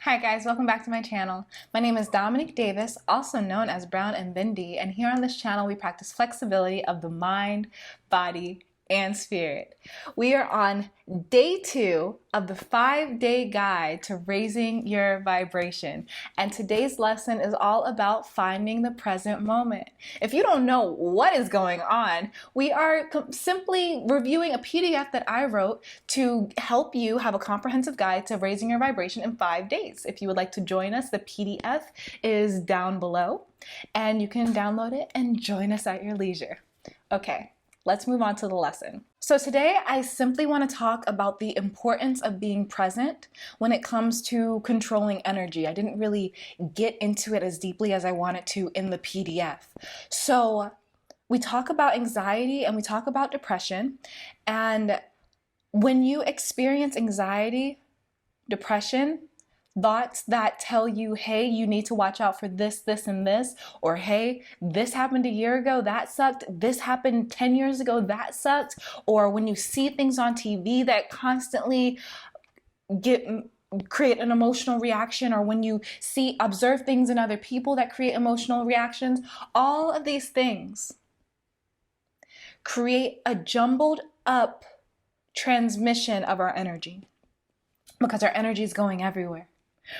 Hi guys, welcome back to my channel. My name is Dominique Davis, also known as Brown and Bindi, and here on this channel we practice flexibility of the mind, body, and spirit. We are on day 2 of the 5-day guide to raising your vibration, and today's lesson is all about finding the present moment. If you don't know what is going on, we are simply reviewing a PDF that I wrote to help you have a comprehensive guide to raising your vibration in 5 days. If you would like to join us, the PDF is down below and you can download it and join us at your leisure. Okay, let's move on to the lesson. So today I simply want to talk about the importance of being present when it comes to controlling energy. I didn't really get into it as deeply as I wanted to in the PDF. So we talk about anxiety and we talk about depression, and when you experience anxiety, depression, thoughts that tell you, hey, you need to watch out for this, this, and this, or hey, this happened a year ago, that sucked, this happened 10 years ago, that sucked, or when you see things on TV that constantly create an emotional reaction, or when you observe things in other people that create emotional reactions, all of these things create a jumbled up transmission of our energy, because our energy is going everywhere.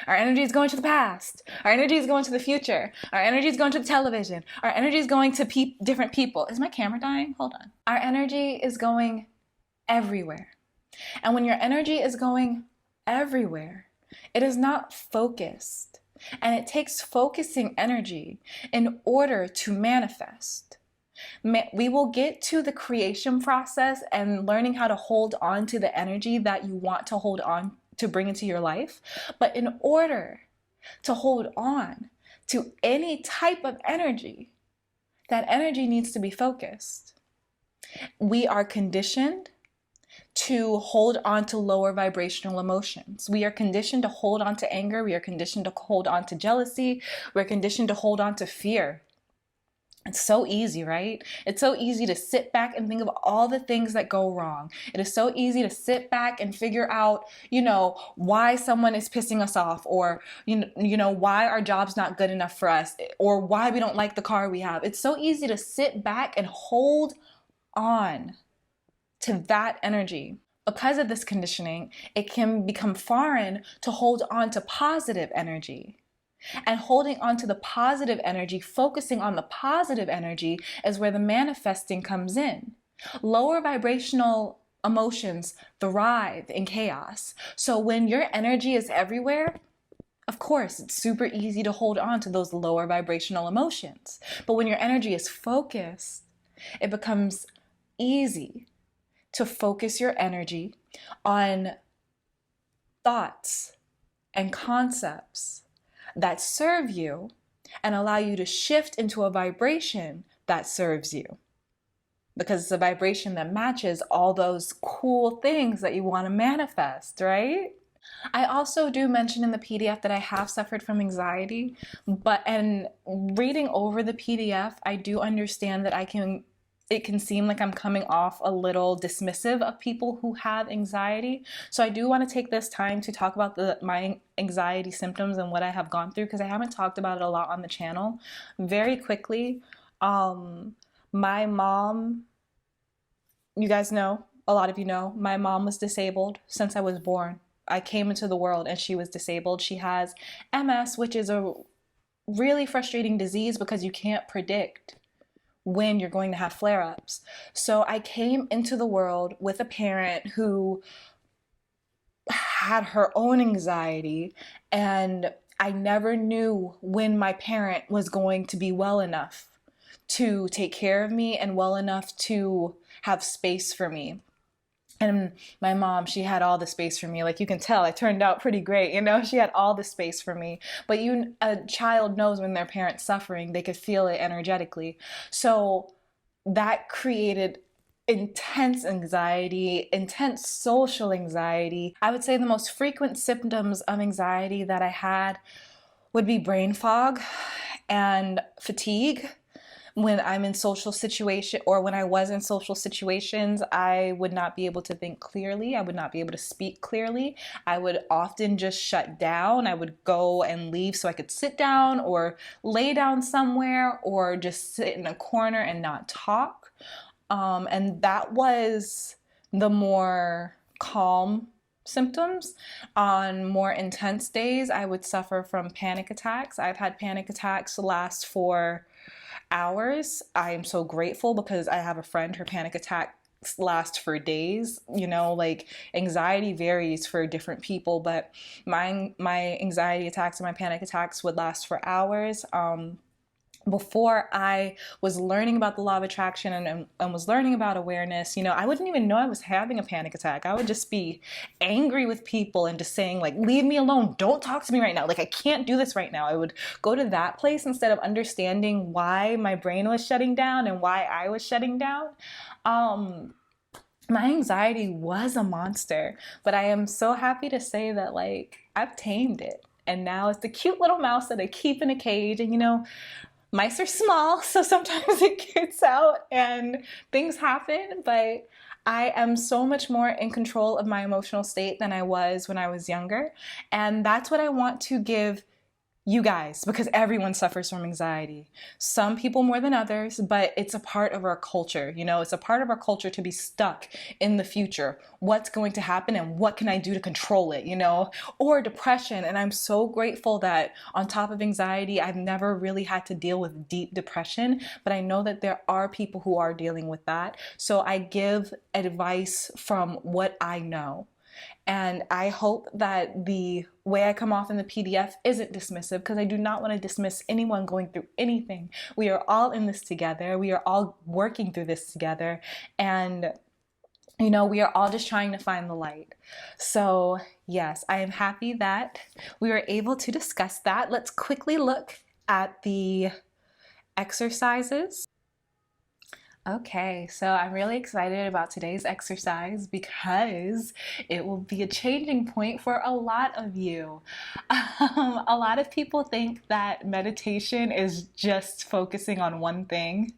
Our energy is going to the past. Our energy is going to the future. Our energy is going to the television. Our energy is going to different people. Is my camera dying? Hold on. Our energy is going everywhere. And when your energy is going everywhere, it is not focused. And it takes focusing energy in order to manifest. We will get to the creation process and learning how to hold on to the energy that you want to hold on to bring into your life. But in order to hold on to any type of energy, that energy needs to be focused. We are conditioned to hold on to lower vibrational emotions. We are conditioned to hold on to anger. We are conditioned to hold on to jealousy. We're conditioned to hold on to fear. It's so easy, right? It's so easy to sit back and think of all the things that go wrong. It is so easy to sit back and figure out, why someone is pissing us off, or, why our job's not good enough for us, or why we don't like the car we have. It's so easy to sit back and hold on to that energy. Because of this conditioning, it can become foreign to hold on to positive energy. And holding on to the positive energy, focusing on the positive energy, is where the manifesting comes in. Lower vibrational emotions thrive in chaos. So when your energy is everywhere, of course, it's super easy to hold on to those lower vibrational emotions. But when your energy is focused, it becomes easy to focus your energy on thoughts and concepts that serve you and allow you to shift into a vibration that serves you, because it's a vibration that matches all those cool things that you want to manifest, right? I also do mention in the PDF that I have suffered from anxiety, and reading over the PDF, I do understand that it can seem like I'm coming off a little dismissive of people who have anxiety. So I do want to take this time to talk about my anxiety symptoms and what I have gone through, because I haven't talked about it a lot on the channel. Very quickly, my mom, you guys know, a lot of you know, my mom was disabled since I was born. I came into the world and she was disabled. She has MS, which is a really frustrating disease because you can't predict when you're going to have flare-ups. So I came into the world with a parent who had her own anxiety, and I never knew when my parent was going to be well enough to take care of me and well enough to have space for me. And my mom, she had all the space for me. Like, you can tell, I turned out pretty great, she had all the space for me. But a child knows when their parent's suffering, they could feel it energetically. So that created intense anxiety, intense social anxiety. I would say the most frequent symptoms of anxiety that I had would be brain fog and fatigue. when I'm in social situation, or when I was in social situations, I would not be able to think clearly. I would not be able to speak clearly. I would often just shut down. I would go and leave so I could sit down or lay down somewhere or just sit in a corner and not talk. And that was the more calm symptoms. On more intense days, I would suffer from panic attacks. I've had panic attacks last for hours. I am so grateful because I have a friend, her panic attacks last for days. You know, like anxiety varies for different people, but my anxiety attacks and my panic attacks would last for hours. Before I was learning about the law of attraction and was learning about awareness, you know, I wouldn't even know I was having a panic attack. I would just be angry with people and just saying like, leave me alone. Don't talk to me right now. Like, I can't do this right now. I would go to that place instead of understanding why my brain was shutting down and why I was shutting down. My anxiety was a monster, but I am so happy to say that like I've tamed it. And now it's the cute little mouse that I keep in a cage. And you know, mice are small, so sometimes it gets out and things happen, but I am so much more in control of my emotional state than I was when I was younger. And that's what I want to give you guys, because everyone suffers from anxiety. Some people more than others, but it's a part of our culture. You know, it's a part of our culture to be stuck in the future. What's going to happen and what can I do to control it, you know? Or depression. And I'm so grateful that on top of anxiety, I've never really had to deal with deep depression, but I know that there are people who are dealing with that. So I give advice from what I know. And I hope that the way I come off in the PDF isn't dismissive, because I do not want to dismiss anyone going through anything. We are all in this together. We are all working through this together. And, you know, we are all just trying to find the light. So, yes, I am happy that we were able to discuss that. Let's quickly look at the exercises. Okay, so I'm really excited about today's exercise because it will be a changing point for a lot of you. A lot of people think that meditation is just focusing on one thing.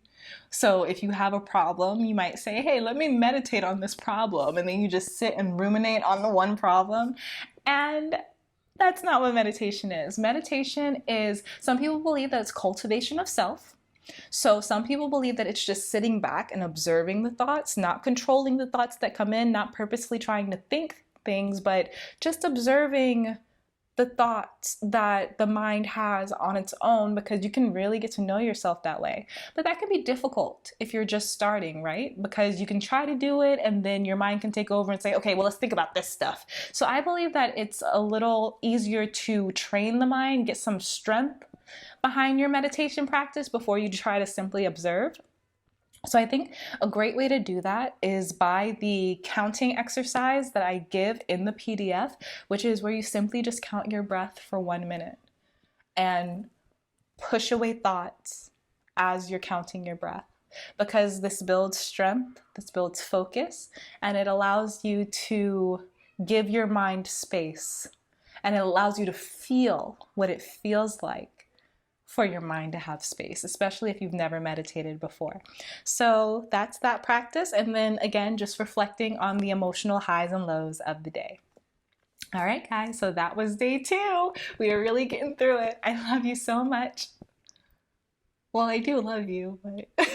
So if you have a problem, you might say, hey, let me meditate on this problem. And then you just sit and ruminate on the one problem. And that's not what meditation is. Meditation is, some people believe that it's cultivation of self. So some people believe that it's just sitting back and observing the thoughts, not controlling the thoughts that come in, not purposely trying to think things, but just observing the thoughts that the mind has on its own, because you can really get to know yourself that way. But that can be difficult if you're just starting, right? Because you can try to do it and then your mind can take over and say, okay, well, let's think about this stuff. So I believe that it's a little easier to train the mind, get some strength behind your meditation practice before you try to simply observe. So I think a great way to do that is by the counting exercise that I give in the PDF, which is where you simply just count your breath for 1 minute and push away thoughts as you're counting your breath. Because this builds strength, this builds focus, and it allows you to give your mind space, and it allows you to feel what it feels like for your mind to have space, especially if you've never meditated before. So that's that practice. And then again, just reflecting on the emotional highs and lows of the day. All right, guys, so that was day 2. We are really getting through it. I love you so much. Well, I do love you, but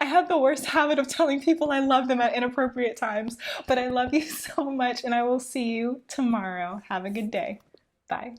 I have the worst habit of telling people I love them at inappropriate times. But I love you so much, and I will see you tomorrow. Have a good day. Bye.